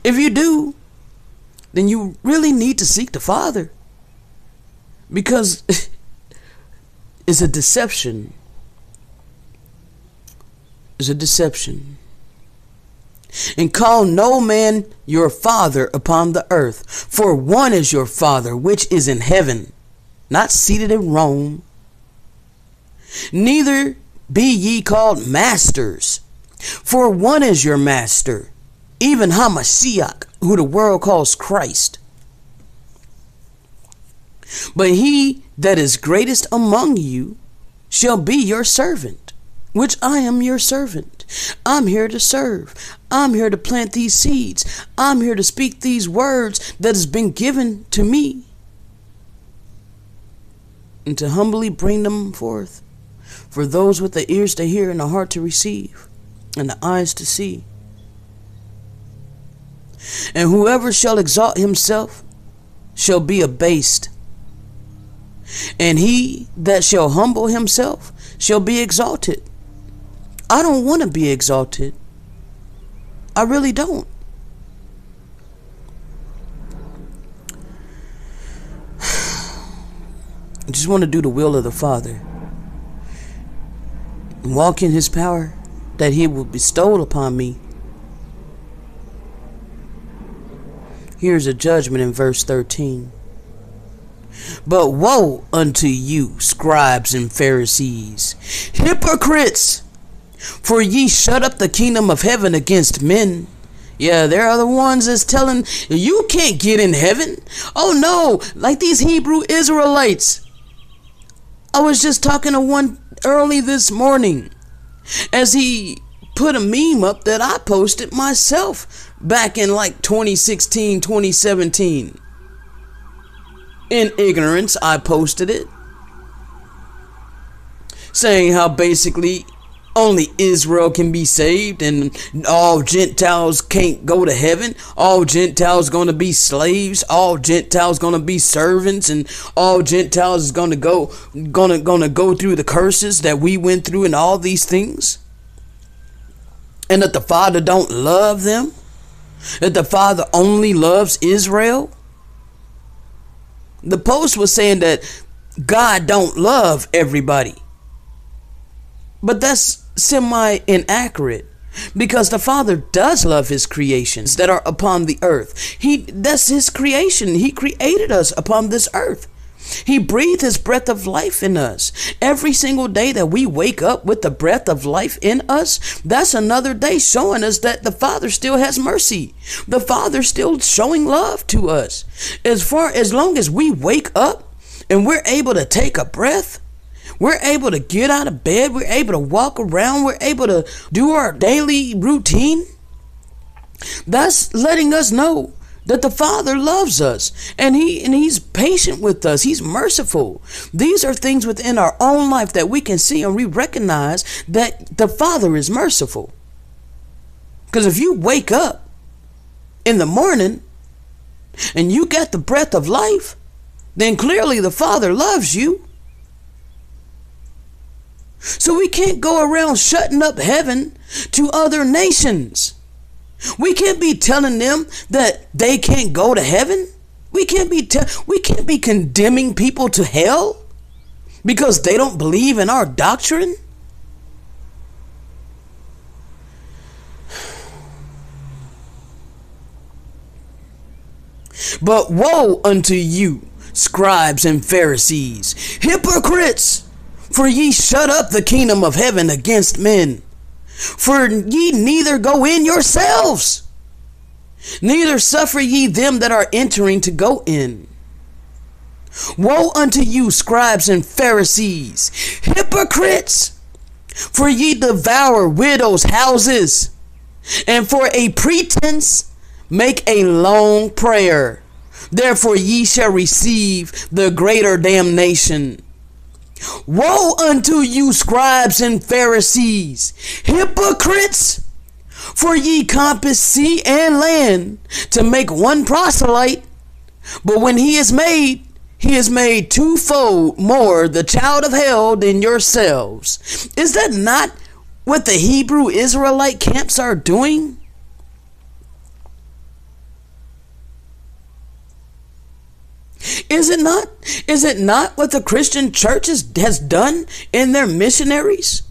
If you do, then you really need to seek the Father, because it's a deception. It's a deception. And call no man your father upon the earth, for one is your Father which is in heaven, not seated in Rome. Neither be ye called masters, for one is your master, even HaMashiach, who the world calls Christ. But he that is greatest among you shall be your servant, which I am your servant. I'm here to serve. I'm here to plant these seeds. I'm here to speak these words that has been given to me, and to humbly bring them forth for those with the ears to hear and the heart to receive and the eyes to see. And whoever shall exalt himself shall be abased, and he that shall humble himself shall be exalted. I don't want to be exalted. I really don't. I just want to do the will of the Father and walk in his power that he will bestow upon me. Here's a judgment in verse 13. But woe unto you, scribes and Pharisees, hypocrites! For ye shut up the kingdom of heaven against men. Yeah, there are the ones that's telling you can't get in heaven. Oh no, like these Hebrew Israelites. I was just talking to one early this morning as he put a meme up that I posted myself back in like 2016, 2017. In ignorance, I posted it, saying how basically only Israel can be saved and all Gentiles can't go to heaven. All Gentiles going to be slaves. All Gentiles going to be servants, and all Gentiles is going to go through the curses that we went through and all these things. And that the Father don't love them. That the Father only loves Israel. The post was saying that God don't love everybody. But that's semi-inaccurate, because the Father does love his creations that are upon the earth. That's his creation. He created us upon this earth. He breathed his breath of life in us. Every single day that we wake up with the breath of life in us, that's another day showing us that the Father still has mercy. The Father still showing love to us. As long as we wake up and we're able to take a breath, we're able to get out of bed, we're able to walk around, we're able to do our daily routine, that's letting us know that the Father loves us, and he's patient with us. He's merciful. These are things within our own life that we can see, and we recognize that the Father is merciful. Because if you wake up in the morning and you get the breath of life, then clearly the Father loves you. So we can't go around shutting up heaven to other nations. We can't be telling them that they can't go to heaven. We can't be condemning people to hell because they don't believe in our doctrine. But woe unto you, scribes and Pharisees, hypocrites! For ye shut up the kingdom of heaven against men. For ye neither go in yourselves, neither suffer ye them that are entering to go in. Woe unto you, scribes and Pharisees, hypocrites! For ye devour widows' houses, and for a pretense make a long prayer. Therefore ye shall receive the greater damnation. Woe unto you, scribes and Pharisees, hypocrites! For ye compass sea and land to make one proselyte, but when he is made twofold more the child of hell than yourselves. Is that not what the Hebrew Israelite camps are doing? Is it not? Is it not what the Christian church has done in their missionaries?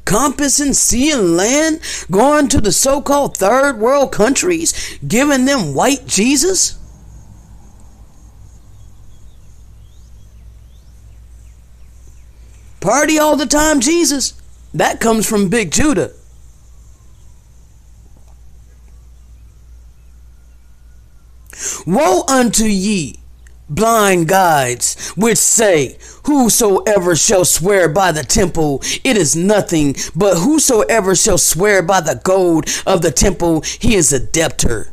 Compassing sea and land, going to the so-called third world countries, giving them white Jesus? Party all the time Jesus. That comes from Big Judah. Woe unto ye, blind guides, which say, whosoever shall swear by the temple, it is nothing, but whosoever shall swear by the gold of the temple, he is a debtor.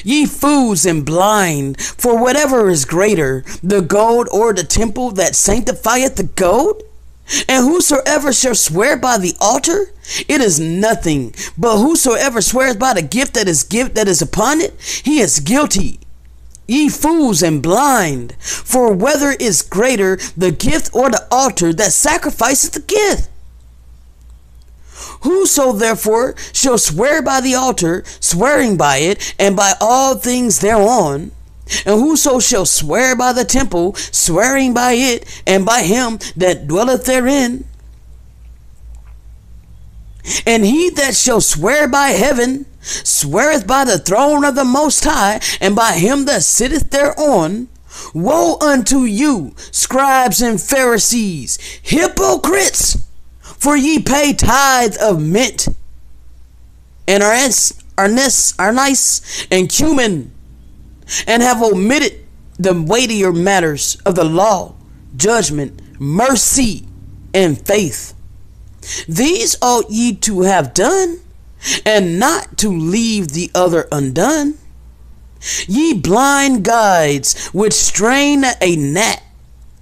Ye fools and blind, for whatever is greater, the gold or the temple that sanctifieth the gold? And whosoever shall swear by the altar, it is nothing. But whosoever swears by the gift that is upon it, he is guilty. Ye fools and blind, for whether is greater, the gift or the altar that sacrifices the gift? Whoso therefore shall swear by the altar, swearing by it, and by all things thereon, and whoso shall swear by the temple, swearing by it, and by him that dwelleth therein, and he that shall swear by heaven, sweareth by the throne of the Most High, and by him that sitteth thereon. Woe unto you, scribes and Pharisees, hypocrites! For ye pay tithe of mint, and anise, and cumin, and have omitted the weightier matters of the law, judgment, mercy, and faith. These ought ye to have done, and not to leave the other undone. Ye blind guides, which strain a gnat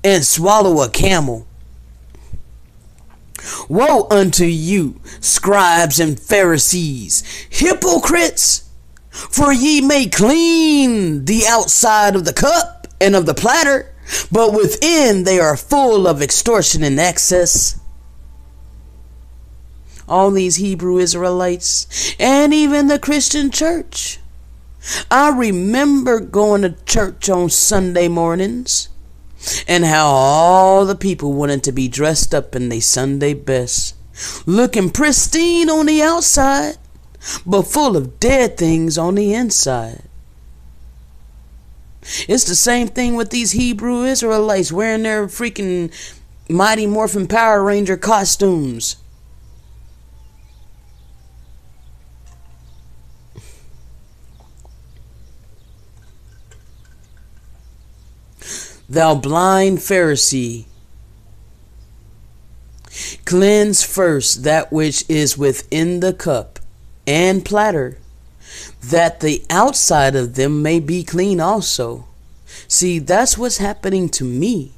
and swallow a camel. Woe unto you, scribes and Pharisees, hypocrites! For ye may clean the outside of the cup and of the platter, but within they are full of extortion and excess. All these Hebrew Israelites, and even the Christian church. I remember going to church on Sunday mornings, and how all the people wanted to be dressed up in their Sunday best, looking pristine on the outside, but full of dead things on the inside. It's the same thing with these Hebrew Israelites wearing their freaking Mighty Morphin Power Ranger costumes. Thou blind Pharisee, cleanse first that which is within the cup and platter, that the outside of them may be clean also. See, that's what's happening to me.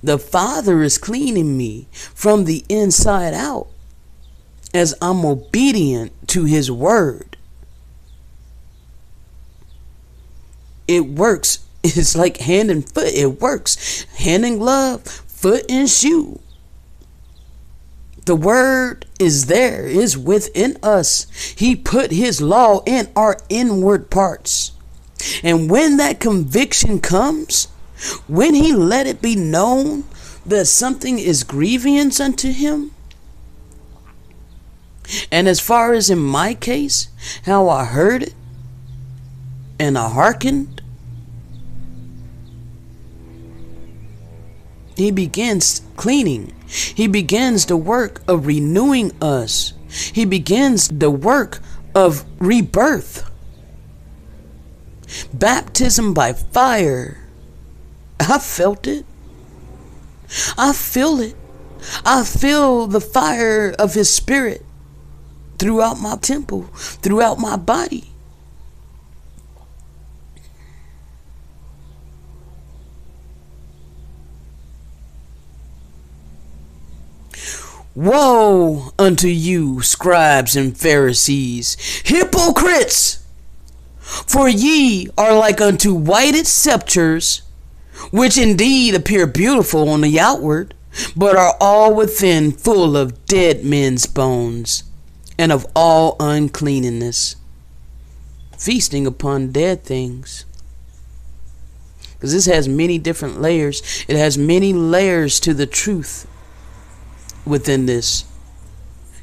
The Father is cleaning me from the inside out as I'm obedient to His word. It works. It's like hand and foot. It works. Hand and glove, foot and shoe. The word is there, is within us. He put His law in our inward parts. And when that conviction comes, when He let it be known that something is grievous unto Him, and as far as in my case, how I heard it and I hearkened, He begins cleaning. He begins the work of renewing us. He begins the work of rebirth. Baptism by fire. I felt it. I feel it. I feel the fire of His Spirit throughout my temple, throughout my body. Woe unto you, scribes and Pharisees, hypocrites! For ye are like unto whited sepulchres, which indeed appear beautiful on the outward, but are all within full of dead men's bones, and of all uncleanness, feasting upon dead things. Because this has many different layers. It has many layers to the truth within this,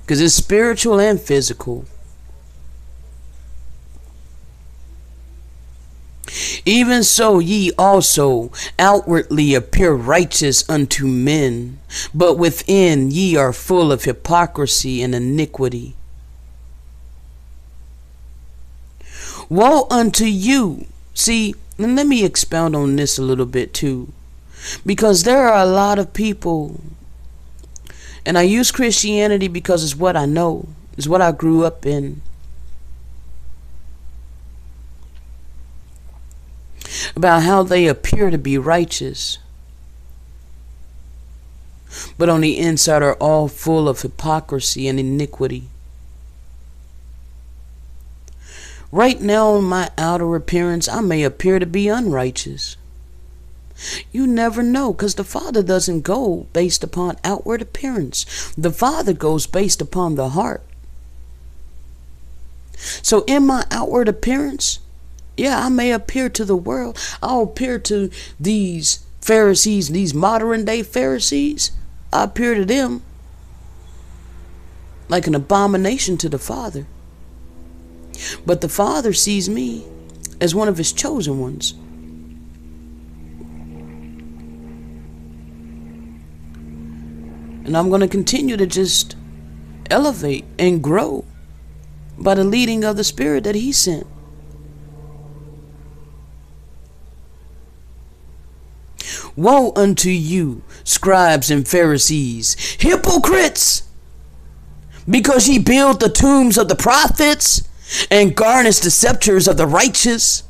because it's spiritual and physical. Even so ye also outwardly appear righteous unto men, but within ye are full of hypocrisy and iniquity. Woe unto you! See, and let me expound on this a little bit too, because there are a lot of people, and I use Christianity because it's what I know, it's what I grew up in, about how they appear to be righteous, but on the inside are all full of hypocrisy and iniquity. Right now, in my outer appearance, I may appear to be unrighteous. You never know, because the Father doesn't go based upon outward appearance. The Father goes based upon the heart. So in my outward appearance, yeah, I may appear to the world. I'll appear to these Pharisees, these modern day Pharisees. I appear to them like an abomination to the Father. But the Father sees me as one of his chosen ones. And I'm going to continue to just elevate and grow by the leading of the Spirit that he sent. Woe unto you, scribes and Pharisees, hypocrites! Because ye build the tombs of the prophets, and garnish the sepulchres of the righteous,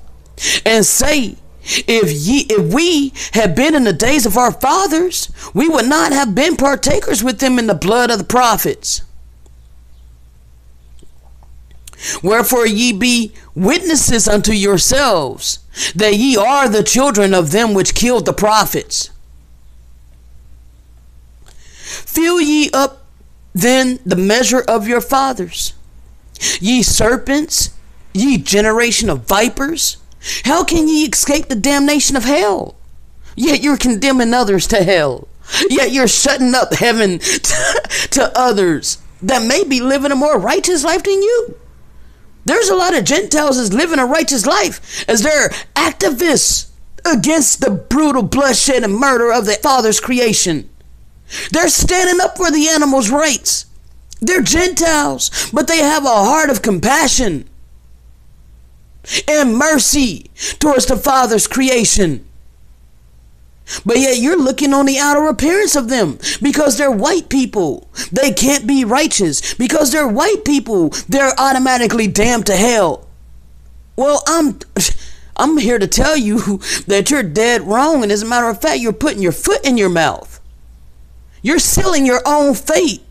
and say, if we had been in the days of our fathers, we would not have been partakers with them in the blood of the prophets. Wherefore ye be witnesses unto yourselves, that ye are the children of them which killed the prophets. Fill ye up then the measure of your fathers, ye serpents, ye generation of vipers. How can ye escape the damnation of hell? Yet you're condemning others to hell. Yet you're shutting up heaven to others that may be living a more righteous life than you. There's a lot of Gentiles that's living a righteous life as they're activists against the brutal bloodshed and murder of the Father's creation. They're standing up for the animals' rights. They're Gentiles, but they have a heart of compassion and mercy towards the Father's creation. But yet you're looking on the outer appearance of them because they're white people. They can't be righteous. Because they're white people, they're automatically damned to hell. Well, I'm here to tell you that you're dead wrong. And as a matter of fact, you're putting your foot in your mouth. You're sealing your own fate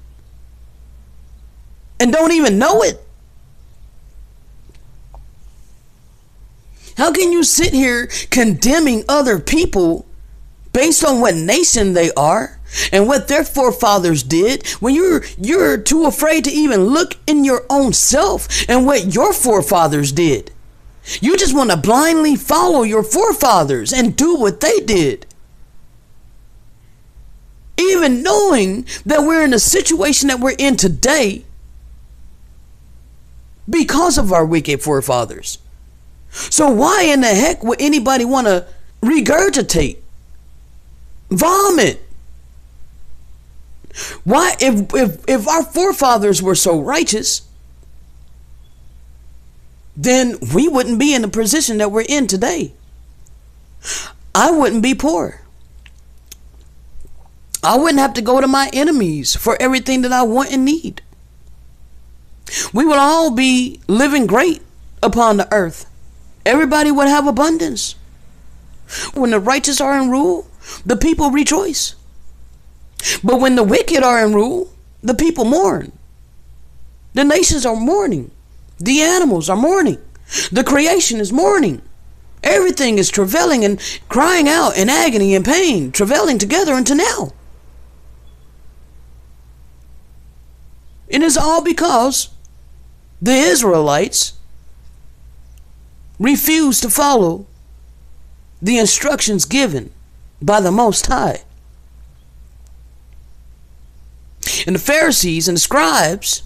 and don't even know it. How can you sit here condemning other people based on what nation they are and what their forefathers did when you're too afraid to even look in your own self and what your forefathers did? You just want to blindly follow your forefathers and do what they did, even knowing that we're in the situation that we're in today because of our wicked forefathers. So why in the heck would anybody want to regurgitate, vomit? Why, if our forefathers were so righteous, then we wouldn't be in the position that we're in today. I wouldn't be poor. I wouldn't have to go to my enemies for everything that I want and need. We would all be living great upon the earth. Everybody would have abundance. When the righteous are in rule, the people rejoice. But when the wicked are in rule, the people mourn. The nations are mourning. The animals are mourning. The creation is mourning. Everything is travailing and crying out in agony and pain, travailing together until now. It is all because the Israelites refused to follow the instructions given by the Most High. And the Pharisees and the scribes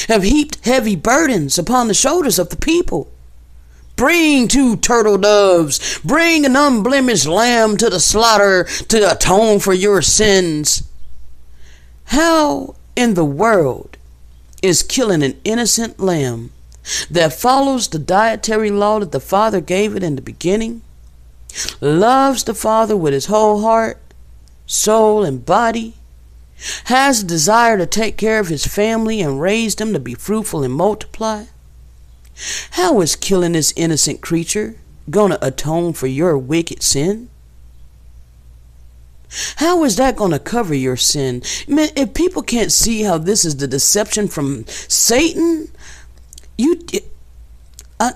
have heaped heavy burdens upon the shoulders of the people. Bring 2 turtle doves, bring an unblemished lamb to the slaughter to atone for your sins. How in the world is killing an innocent lamb that follows the dietary law that the Father gave it in the beginning, loves the Father with his whole heart, soul, and body, has a desire to take care of his family and raise them to be fruitful and multiply? How is killing this innocent creature going to atone for your wicked sin? How is that going to cover your sin? Man, if people can't see how this is the deception from Satan,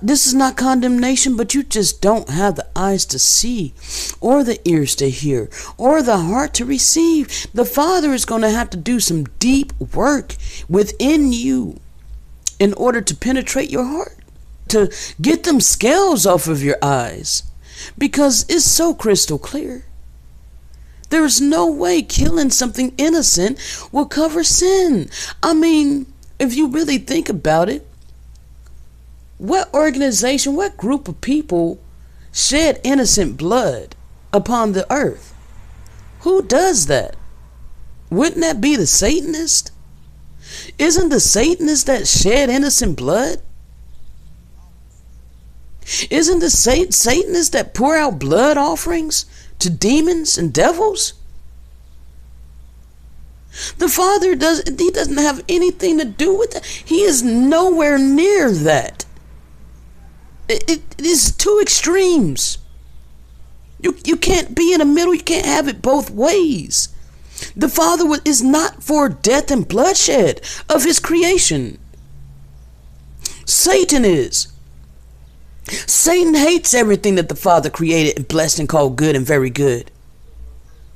this is not condemnation, but you just don't have the eyes to see, or the ears to hear, or the heart to receive. The Father is going to have to do some deep work within you in order to penetrate your heart, to get them scales off of your eyes, because it's so crystal clear. There's no way killing something innocent will cover sin. I mean, if you really think about it, what organization, what group of people shed innocent blood upon the earth? Who does that? Wouldn't that be the Satanist? Isn't the Satanist that shed innocent blood? Isn't the Satanist that pour out blood offerings to demons and devils? The Father doesn't have anything to do with that. He is nowhere near that. It is two extremes. You can't be in the middle. You can't have it both ways. The Father is not for death and bloodshed of his creation. Satan is. Satan hates everything that the Father created and blessed and called good and very good.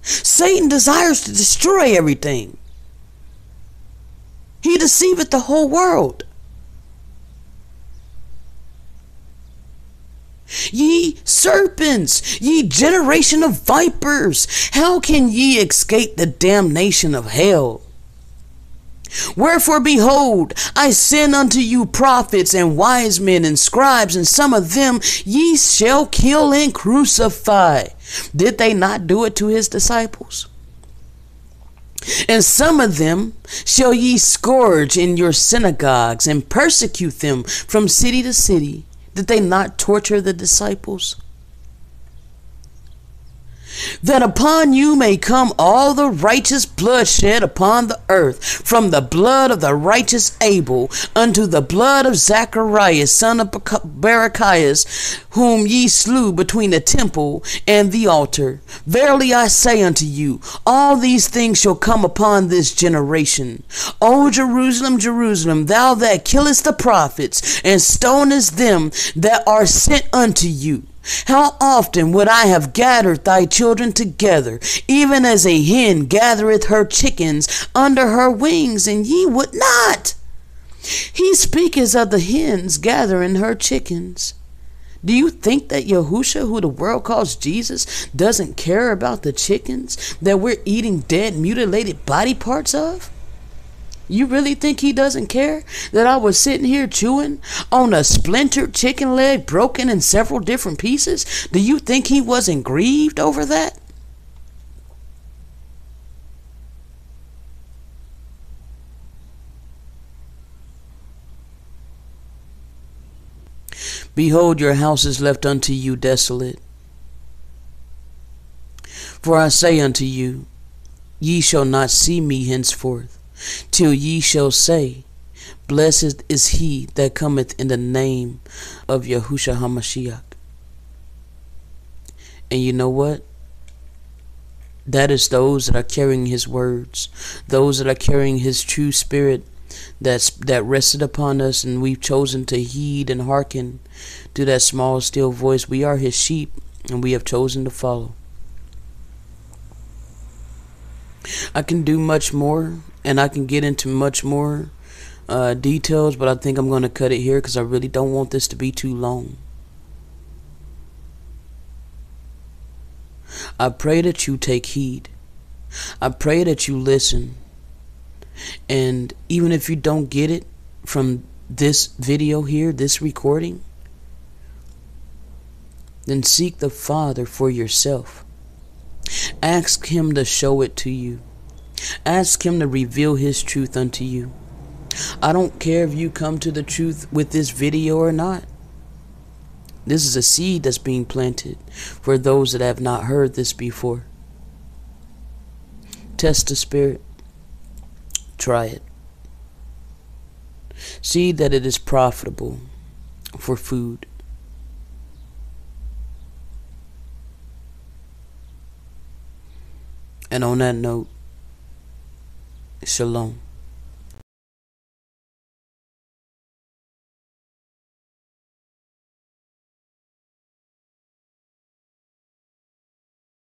Satan desires to destroy everything. He deceiveth the whole world. Ye serpents, ye generation of vipers, how can ye escape the damnation of hell? Wherefore, behold, I send unto you prophets and wise men and scribes, and some of them ye shall kill and crucify. Did they not do it to his disciples? And some of them shall ye scourge in your synagogues and persecute them from city to city. Did they not torture the disciples? That upon you may come all the righteous blood shed upon the earth, from the blood of the righteous Abel unto the blood of Zacharias, son of Barachias, whom ye slew between the temple and the altar. Verily I say unto you, all these things shall come upon this generation. O Jerusalem, Jerusalem, thou that killest the prophets, and stonest them that are sent unto you. How often would I have gathered thy children together, even as a hen gathereth her chickens under her wings, and ye would not? He speaketh of the hens gathering her chickens. Do you think that Yahusha, who the world calls Jesus, doesn't care about the chickens that we're eating dead, mutilated body parts of? You really think he doesn't care that I was sitting here chewing on a splintered chicken leg broken in several different pieces? Do you think he wasn't grieved over that? Behold, your house is left unto you desolate. For I say unto you, ye shall not see me henceforth, till ye shall say, blessed is he that cometh in the name of Yahusha HaMashiach. And you know what? That is those that are carrying his words, those that are carrying his true spirit that rested upon us, and we've chosen to heed and hearken to that small still voice. We are his sheep, and we have chosen to follow. I can do much more, and I can get into much more details, but I think I'm going to cut it here because I really don't want this to be too long. I pray that you take heed. I pray that you listen. And even if you don't get it from this video here, this recording, then seek the Father for yourself. Ask him to show it to you. Ask him to reveal his truth unto you. I don't care if you come to the truth with this video or not. This is a seed that's being planted for those that have not heard this before. Test the spirit. Try it. See that it is profitable for food. And on that note, shalom.